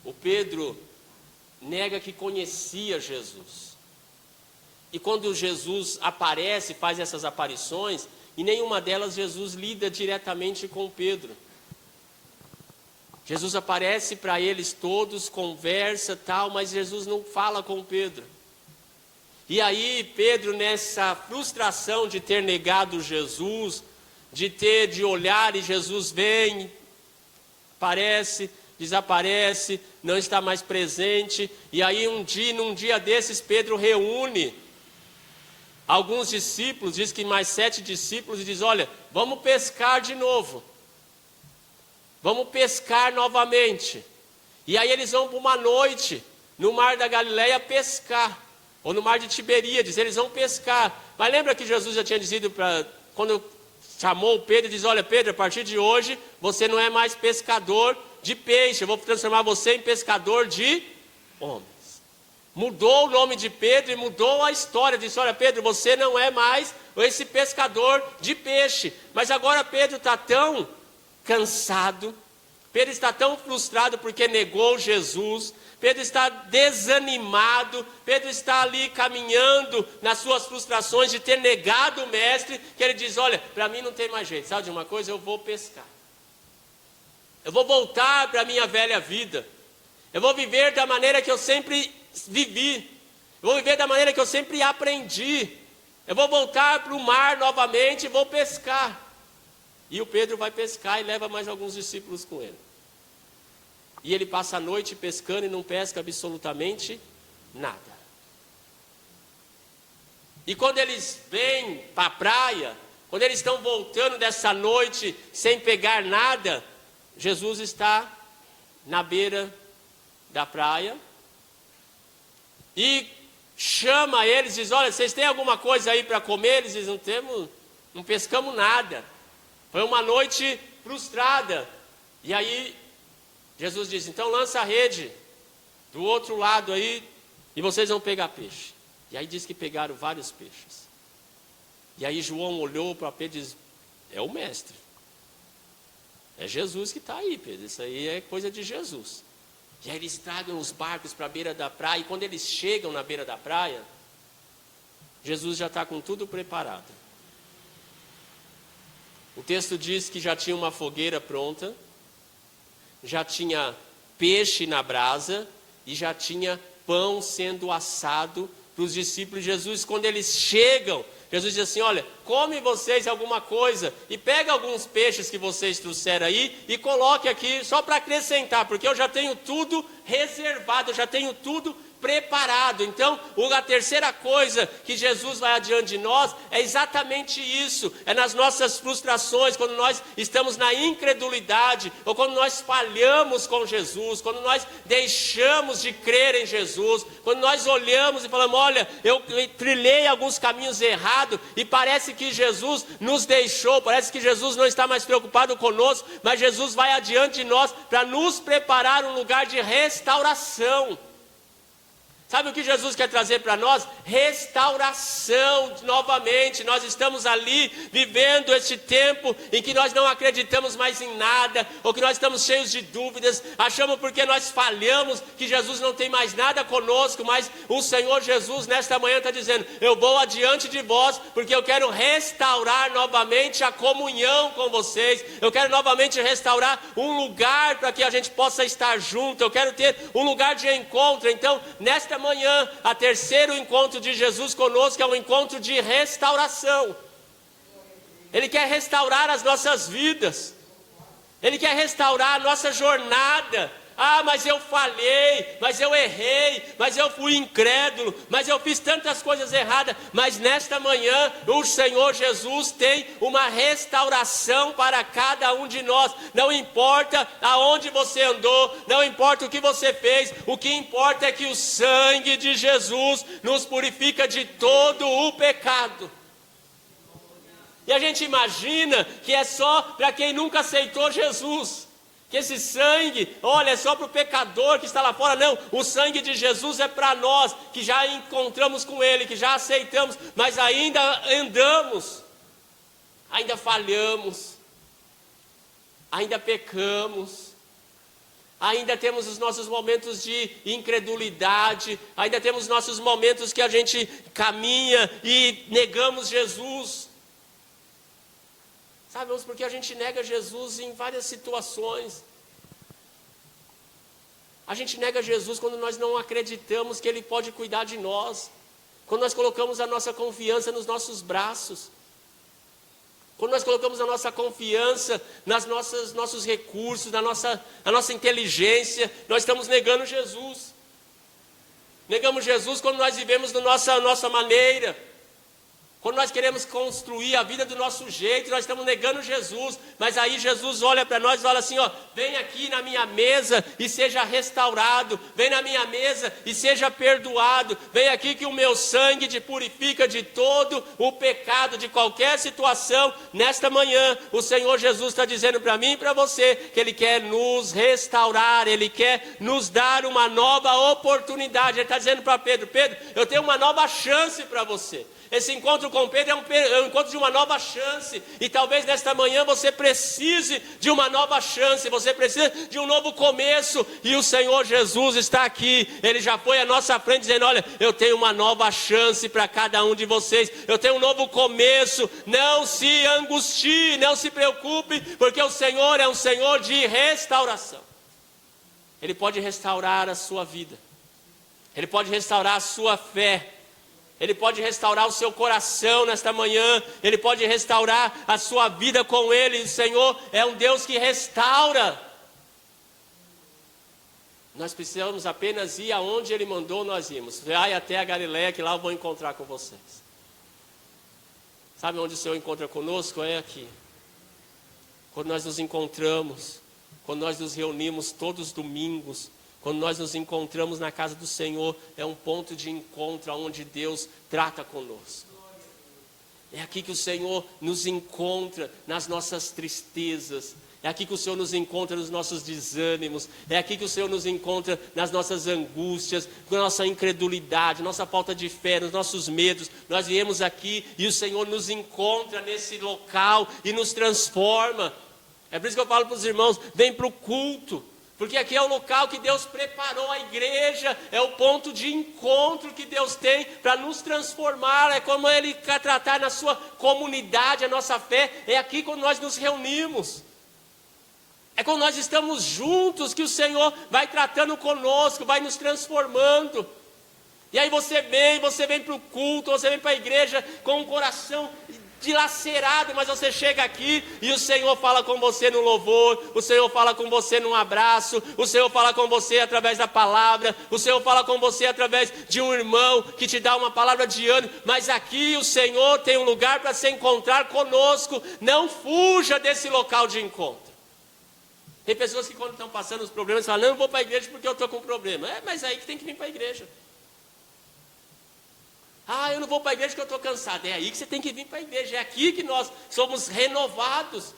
O Pedro nega que conhecia Jesus. E quando Jesus aparece, faz essas aparições, em nenhuma delas Jesus lida diretamente com Pedro. Jesus aparece para eles todos, conversa tal, mas Jesus não fala com Pedro. E aí Pedro, nessa frustração de ter negado Jesus, de olhar e Jesus vem, aparece, desaparece, não está mais presente. E aí num dia desses, Pedro reúne alguns discípulos, diz que mais 7 discípulos, e diz: olha, vamos pescar de novo. Vamos pescar novamente. E aí eles vão para uma noite no mar da Galileia pescar, ou no mar de Tiberíades, eles vão pescar. Mas lembra que Jesus já tinha dizido, quando chamou Pedro, diz: olha, Pedro, a partir de hoje você não é mais pescador de peixe, eu vou transformar você em pescador de homens. Mudou o nome de Pedro e mudou a história. Disse: olha, Pedro, você não é mais esse pescador de peixe. Mas agora Pedro está tão cansado, Pedro está tão frustrado porque negou Jesus, Pedro está desanimado, Pedro está ali caminhando nas suas frustrações de ter negado o mestre, que ele diz: olha, para mim não tem mais jeito, sabe de uma coisa? Eu vou pescar. Eu vou voltar para a minha velha vida. Eu vou viver da maneira que eu sempre vivi. Eu vou viver da maneira que eu sempre aprendi. Eu vou voltar para o mar novamente e vou pescar. E o Pedro vai pescar e leva mais alguns discípulos com ele. E ele passa a noite pescando e não pesca absolutamente nada. E quando eles vêm para a praia, quando eles estão voltando dessa noite sem pegar nada, Jesus está na beira da praia e chama eles, diz: olha, vocês têm alguma coisa aí para comer? Eles dizem: não temos, não pescamos nada. Foi uma noite frustrada. E aí Jesus diz: então lança a rede do outro lado aí e vocês vão pegar peixe. E aí diz que pegaram vários peixes. E aí João olhou para Pedro e disse: é o mestre. É Jesus que está aí, Pedro. Isso aí é coisa de Jesus. E aí eles tragam os barcos para a beira da praia. E quando eles chegam na beira da praia, Jesus já está com tudo preparado. O texto diz que já tinha uma fogueira pronta, já tinha peixe na brasa e já tinha pão sendo assado para os discípulos de Jesus. Quando eles chegam, Jesus diz assim: olha, come vocês alguma coisa e pega alguns peixes que vocês trouxeram aí e coloque aqui só para acrescentar, porque eu já tenho tudo reservado, eu já tenho tudo preparado. Então, a terceira coisa que Jesus vai adiante de nós é exatamente isso, é nas nossas frustrações, quando nós estamos na incredulidade, ou quando nós falhamos com Jesus, quando nós deixamos de crer em Jesus, quando nós olhamos e falamos: olha, eu trilhei alguns caminhos errados e parece que Jesus nos deixou, parece que Jesus não está mais preocupado conosco, mas Jesus vai adiante de nós para nos preparar um lugar de restauração. Sabe o que Jesus quer trazer para nós? Restauração novamente. Nós estamos ali vivendo esse tempo em que nós não acreditamos mais em nada, ou que nós estamos cheios de dúvidas, achamos porque nós falhamos que Jesus não tem mais nada conosco, mas o Senhor Jesus nesta manhã está dizendo: eu vou adiante de vós, porque eu quero restaurar novamente a comunhão com vocês, eu quero novamente restaurar um lugar para que a gente possa estar junto, eu quero ter um lugar de encontro. Então, nesta manhã, a terceiro encontro de Jesus conosco é um encontro de restauração. Ele quer restaurar as nossas vidas, Ele quer restaurar a nossa jornada. Ah, mas eu falhei, mas eu errei, mas eu fui incrédulo, mas eu fiz tantas coisas erradas. Mas nesta manhã, o Senhor Jesus tem uma restauração para cada um de nós. Não importa aonde você andou, não importa o que você fez, o que importa é que o sangue de Jesus nos purifica de todo o pecado. E a gente imagina que é só para quem nunca aceitou Jesus, que esse sangue, olha, é só para o pecador que está lá fora. Não, o sangue de Jesus é para nós, que já encontramos com Ele, que já aceitamos, mas ainda andamos, ainda falhamos, ainda pecamos, ainda temos os nossos momentos de incredulidade, ainda temos nossos momentos que a gente caminha e negamos Jesus. Sabe, irmãos, porque a gente nega Jesus em várias situações. A gente nega Jesus quando nós não acreditamos que Ele pode cuidar de nós, quando nós colocamos a nossa confiança nos nossos braços, quando nós colocamos a nossa confiança nos nossos recursos, na nossa inteligência. Nós estamos negando Jesus. Negamos Jesus quando nós vivemos da nossa maneira. Quando nós queremos construir a vida do nosso jeito, nós estamos negando Jesus. Mas aí Jesus olha para nós e fala assim: ó, vem aqui na minha mesa e seja restaurado. Vem na minha mesa e seja perdoado. Vem aqui que o meu sangue te purifica de todo o pecado, de qualquer situação. Nesta manhã, o Senhor Jesus está dizendo para mim e para você que Ele quer nos restaurar. Ele quer nos dar uma nova oportunidade. Ele está dizendo para Pedro: Pedro, eu tenho uma nova chance para você. Esse encontro com Pedro é um encontro de uma nova chance. E talvez nesta manhã você precise de uma nova chance. Você precisa de um novo começo. E o Senhor Jesus está aqui. Ele já foi à nossa frente dizendo: olha, eu tenho uma nova chance para cada um de vocês. Eu tenho um novo começo. Não se angustie, não se preocupe, porque o Senhor é um Senhor de restauração. Ele pode restaurar a sua vida. Ele pode restaurar a sua fé. Ele pode restaurar o seu coração nesta manhã. Ele pode restaurar a sua vida com Ele. O Senhor é um Deus que restaura. Nós precisamos apenas ir aonde Ele mandou nós irmos. Vai até a Galileia, que lá eu vou encontrar com vocês. Sabe onde o Senhor encontra conosco? É aqui. Quando nós nos encontramos, quando nós nos reunimos todos os domingos, quando nós nos encontramos na casa do Senhor, é um ponto de encontro onde Deus trata conosco. É aqui que o Senhor nos encontra nas nossas tristezas. É aqui que o Senhor nos encontra nos nossos desânimos. É aqui que o Senhor nos encontra nas nossas angústias, com a nossa incredulidade, nossa falta de fé, nos nossos medos. Nós viemos aqui e o Senhor nos encontra nesse local e nos transforma. É por isso que eu falo para os irmãos: vem para o culto. Porque aqui é o local que Deus preparou, a igreja é o ponto de encontro que Deus tem para nos transformar. É como Ele quer tratar na sua comunidade, a nossa fé, é aqui quando nós nos reunimos. É quando nós estamos juntos que o Senhor vai tratando conosco, vai nos transformando. E aí você vem para o culto, você vem para a igreja com um coração dilacerado, mas você chega aqui e o Senhor fala com você no louvor, o Senhor fala com você num abraço, o Senhor fala com você através da palavra, o Senhor fala com você através de um irmão que te dá uma palavra de ânimo, mas aqui o Senhor tem um lugar para se encontrar conosco. Não fuja desse local de encontro. Tem pessoas que quando estão passando os problemas falam, não vou para a igreja porque eu estou com problema. Mas aí que tem que vir para a igreja. Eu não vou para a igreja porque eu estou cansado. É aí que você tem que vir para a igreja. É aqui que nós somos renovados.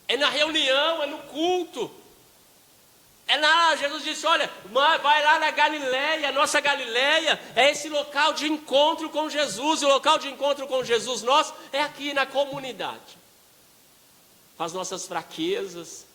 É na reunião, é no culto. É lá, Jesus disse, olha, vai lá na Galileia, nossa Galileia, é esse local de encontro com Jesus. E o local de encontro com Jesus nosso é aqui na comunidade. Com as nossas fraquezas,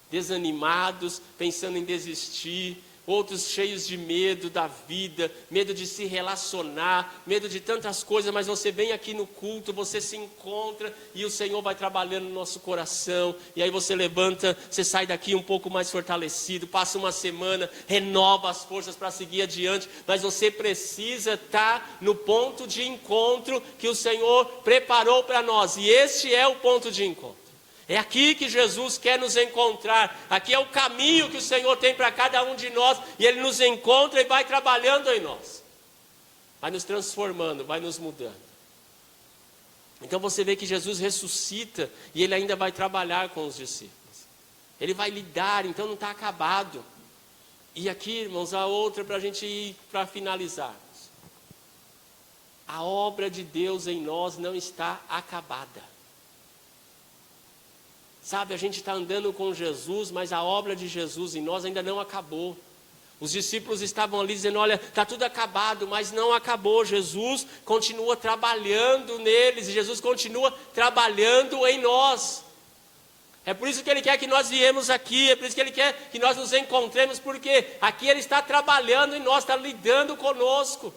desanimados, pensando em desistir, outros cheios de medo da vida, medo de se relacionar, medo de tantas coisas, mas você vem aqui no culto, você se encontra e o Senhor vai trabalhando no nosso coração, e aí você levanta, você sai daqui um pouco mais fortalecido, passa uma semana, renova as forças para seguir adiante, mas você precisa estar no ponto de encontro que o Senhor preparou para nós, e este é o ponto de encontro. É aqui que Jesus quer nos encontrar. Aqui é o caminho que o Senhor tem para cada um de nós. E Ele nos encontra e vai trabalhando em nós. Vai nos transformando, vai nos mudando. Então você vê que Jesus ressuscita e Ele ainda vai trabalhar com os discípulos. Ele vai lidar, então não está acabado. E aqui, irmãos, a outra para a gente ir para finalizarmos. A obra de Deus em nós não está acabada. Sabe, a gente está andando com Jesus, mas a obra de Jesus em nós ainda não acabou. Os discípulos estavam ali dizendo, olha, está tudo acabado, mas não acabou. Jesus continua trabalhando neles, e Jesus continua trabalhando em nós. É por isso que Ele quer que nós viemos aqui, é por isso que Ele quer que nós nos encontremos, porque aqui Ele está trabalhando em nós, está lidando conosco.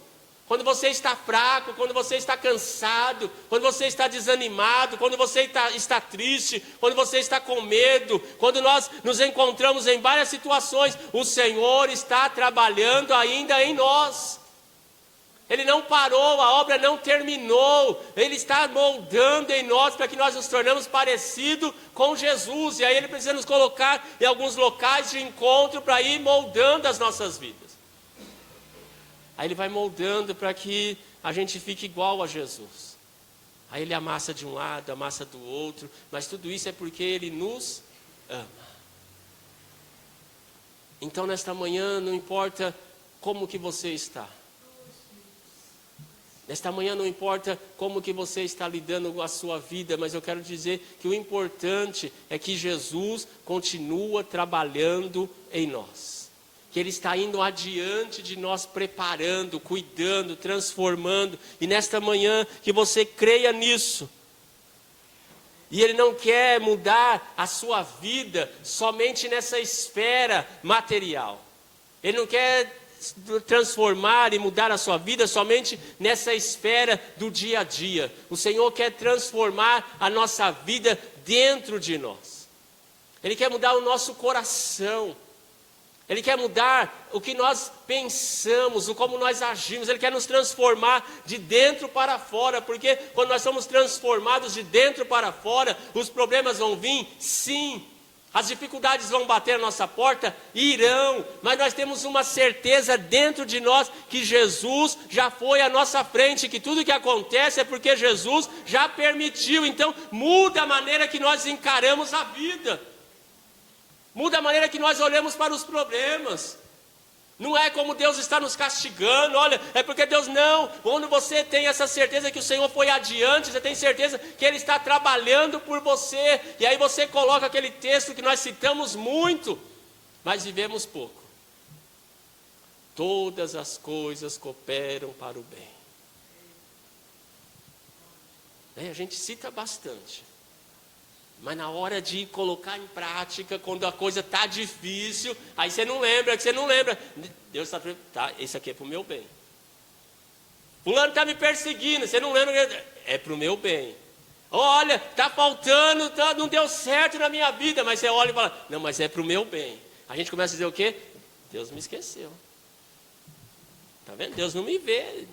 Quando você está fraco, quando você está cansado, quando você está desanimado, quando você está triste, quando você está com medo, quando nós nos encontramos em várias situações, o Senhor está trabalhando ainda em nós. Ele não parou, a obra não terminou, Ele está moldando em nós para que nós nos tornemos parecidos com Jesus. E aí Ele precisa nos colocar em alguns locais de encontro para ir moldando as nossas vidas. Aí Ele vai moldando para que a gente fique igual a Jesus. Aí Ele amassa de um lado, amassa do outro, mas tudo isso é porque Ele nos ama. Então nesta manhã não importa como que você está. Nesta manhã não importa como que você está lidando com a sua vida, mas eu quero dizer que o importante é que Jesus continua trabalhando em nós. Que Ele está indo adiante de nós, preparando, cuidando, transformando. E nesta manhã que você creia nisso. E Ele não quer mudar a sua vida somente nessa esfera material. Ele não quer transformar e mudar a sua vida somente nessa esfera do dia a dia. O Senhor quer transformar a nossa vida dentro de nós. Ele quer mudar o nosso coração. Ele quer mudar o que nós pensamos, o como nós agimos. Ele quer nos transformar de dentro para fora, porque quando nós somos transformados de dentro para fora, os problemas vão vir, sim. As dificuldades vão bater na nossa porta, irão, mas nós temos uma certeza dentro de nós que Jesus já foi à nossa frente, que tudo que acontece é porque Jesus já permitiu. Então muda a maneira que nós encaramos a vida. Muda a maneira que nós olhamos para os problemas. Não é como Deus está nos castigando, olha, é porque Deus não. Quando você tem essa certeza que o Senhor foi adiante, você tem certeza que Ele está trabalhando por você. E aí você coloca aquele texto que nós citamos muito, mas vivemos pouco. Todas as coisas cooperam para o bem. A gente cita bastante. Mas na hora de colocar em prática, quando a coisa está difícil, aí você não lembra, Deus está, esse aqui é para o meu bem. Fulano está me perseguindo, você não lembra, é para o meu bem. Olha, está faltando, não deu certo na minha vida. Mas você olha e fala, não, mas é para o meu bem. A gente começa a dizer o quê? Deus me esqueceu. Está vendo? Deus não me vê.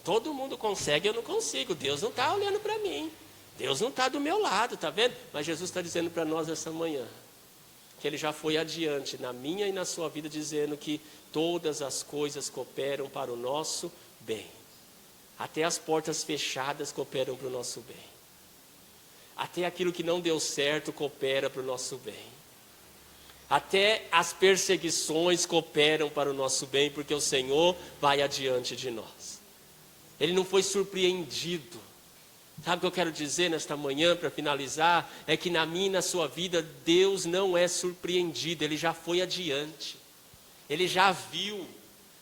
Todo mundo consegue, eu não consigo. Deus não está olhando para mim. Deus não está do meu lado, está vendo? Mas Jesus está dizendo para nós essa manhã, que Ele já foi adiante na minha e na sua vida, dizendo que todas as coisas cooperam para o nosso bem. Até as portas fechadas cooperam para o nosso bem. Até aquilo que não deu certo coopera para o nosso bem. Até as perseguições cooperam para o nosso bem, porque o Senhor vai adiante de nós. Ele não foi surpreendido. Sabe o que eu quero dizer nesta manhã, para finalizar? É que na minha e na sua vida, Deus não é surpreendido. Ele já foi adiante. Ele já viu.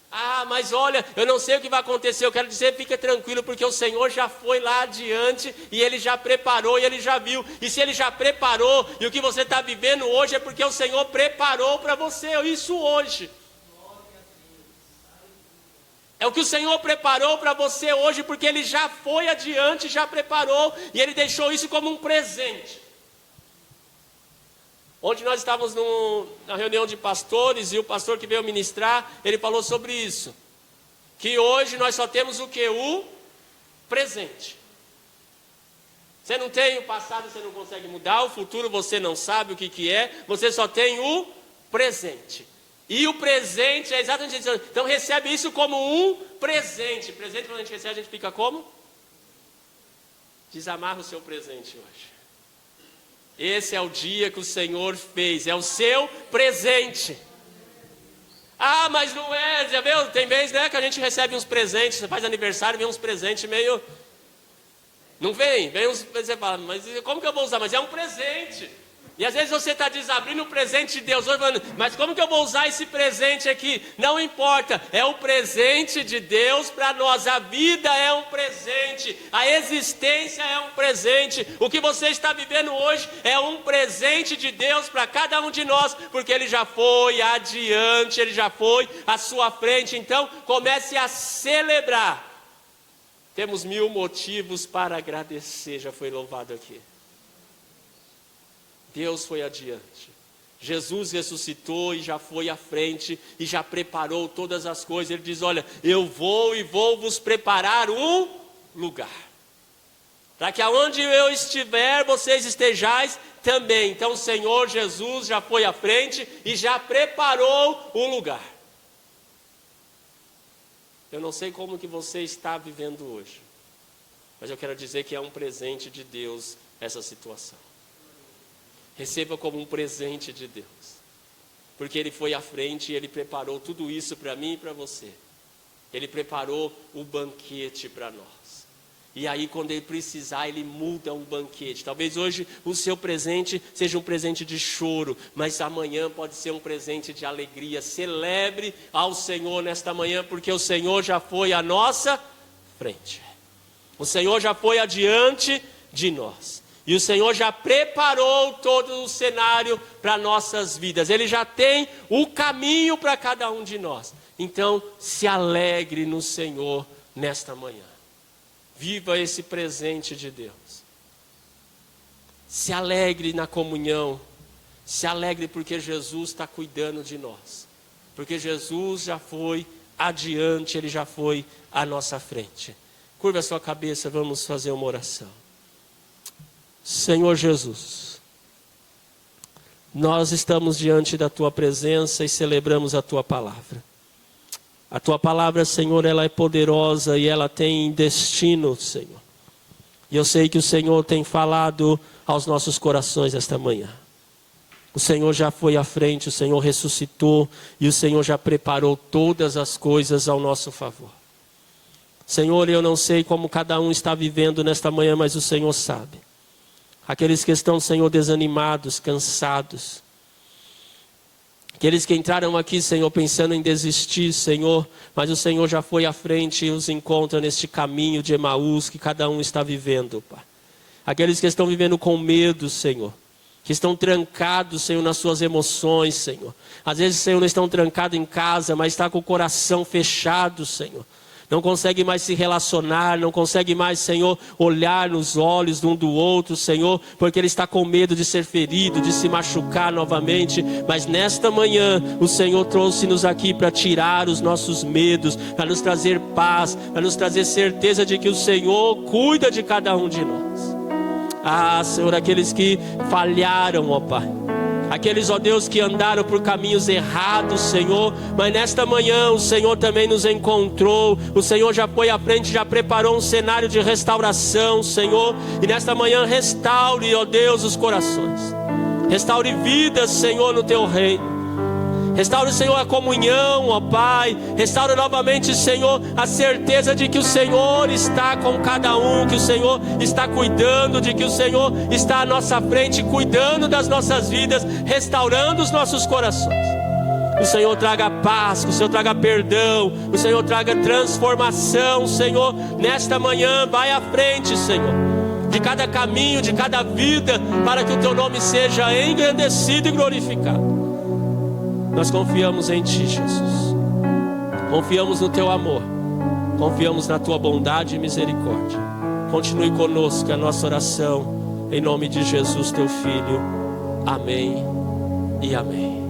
Ah, mas olha, eu não sei o que vai acontecer. Eu quero dizer, fica tranquilo, porque o Senhor já foi lá adiante e Ele já preparou e Ele já viu. E se Ele já preparou, e o que você está vivendo hoje é porque o Senhor preparou para você isso hoje. É o que o Senhor preparou para você hoje, porque Ele já foi adiante, já preparou, e Ele deixou isso como um presente. Ontem nós estávamos na reunião de pastores, e o pastor que veio ministrar, ele falou sobre isso. Que hoje nós só temos o que? O presente. Você não tem o passado, você não consegue mudar, o futuro você não sabe o que é, você só tem o presente. E o presente é exatamente isso. Então recebe isso como um presente. Presente, quando a gente recebe, a gente fica como? Desamarra o seu presente hoje. Esse é o dia que o Senhor fez. É o seu presente. Ah, mas não é. Já viu? Tem vezes, né, que a gente recebe uns presentes. Você faz aniversário, vem uns presentes meio... Não vem? Vem uns... Você fala, mas como que eu vou usar? Mas é um presente. E às vezes você está desabrindo o presente de Deus hoje, falando, mas como que eu vou usar esse presente aqui? Não importa, é o presente de Deus para nós. A vida é um presente, a existência é um presente. O que você está vivendo hoje é um presente de Deus para cada um de nós, porque Ele já foi adiante, Ele já foi à sua frente. Então comece a celebrar. Temos 1000 motivos para agradecer, já foi louvado aqui. Deus foi adiante. Jesus ressuscitou e já foi à frente e já preparou todas as coisas. Ele diz, olha, eu vou e vou vos preparar um lugar. Para que aonde eu estiver, vocês estejais também. Então o Senhor Jesus já foi à frente e já preparou o lugar. Eu não sei como que você está vivendo hoje, mas eu quero dizer que é um presente de Deus essa situação. Receba como um presente de Deus, porque Ele foi à frente e Ele preparou tudo isso para mim e para você. Ele preparou o banquete para nós. E aí quando Ele precisar, Ele muda um banquete. Talvez hoje o seu presente seja um presente de choro, mas amanhã pode ser um presente de alegria. Celebre ao Senhor nesta manhã, porque o Senhor já foi à nossa frente. O Senhor já foi adiante de nós. E o Senhor já preparou todo o cenário para nossas vidas. Ele já tem o caminho para cada um de nós. Então, se alegre no Senhor nesta manhã. Viva esse presente de Deus. Se alegre na comunhão. Se alegre porque Jesus está cuidando de nós. Porque Jesus já foi adiante, Ele já foi à nossa frente. Curva a sua cabeça, vamos fazer uma oração. Senhor Jesus, nós estamos diante da Tua presença e celebramos a Tua palavra. A Tua palavra, Senhor, ela é poderosa e ela tem destino, Senhor. E eu sei que o Senhor tem falado aos nossos corações esta manhã. O Senhor já foi à frente, o Senhor ressuscitou e o Senhor já preparou todas as coisas ao nosso favor. Senhor, eu não sei como cada um está vivendo nesta manhã, mas o Senhor sabe. Aqueles que estão, Senhor, desanimados, cansados. Aqueles que entraram aqui, Senhor, pensando em desistir, Senhor. Mas o Senhor já foi à frente e os encontra neste caminho de Emaús que cada um está vivendo, Pai. Aqueles que estão vivendo com medo, Senhor. Que estão trancados, Senhor, nas suas emoções, Senhor. Às vezes, Senhor, não estão trancados em casa, mas está com o coração fechado, Senhor. não consegue mais se relacionar, não consegue mais, Senhor, olhar nos olhos de um do outro, Senhor, porque ele está com medo de ser ferido, de se machucar novamente. Mas nesta manhã, o Senhor trouxe-nos aqui para tirar os nossos medos, para nos trazer paz, para nos trazer certeza de que o Senhor cuida de cada um de nós. Ah, Senhor, aqueles que falharam, ó Pai, aqueles, ó Deus, que andaram por caminhos errados, Senhor, mas nesta manhã o Senhor também nos encontrou. O Senhor já foi à frente, já preparou um cenário de restauração, Senhor. E nesta manhã restaure, ó Deus, os corações. Restaure vidas, Senhor, no Teu reino. Restaure, Senhor, a comunhão, ó Pai. Restaure novamente, Senhor, a certeza de que o Senhor está com cada um, que o Senhor está cuidando, de que o Senhor está à nossa frente, cuidando das nossas vidas, restaurando os nossos corações. Que o Senhor traga paz, que o Senhor traga perdão, que o Senhor traga transformação, Senhor. Nesta manhã, vai à frente, Senhor, de cada caminho, de cada vida, para que o Teu nome seja engrandecido e glorificado. Nós confiamos em Ti, Jesus. Confiamos no Teu amor. Confiamos na Tua bondade e misericórdia. Continue conosco a nossa oração, em nome de Jesus, Teu Filho. Amém e amém.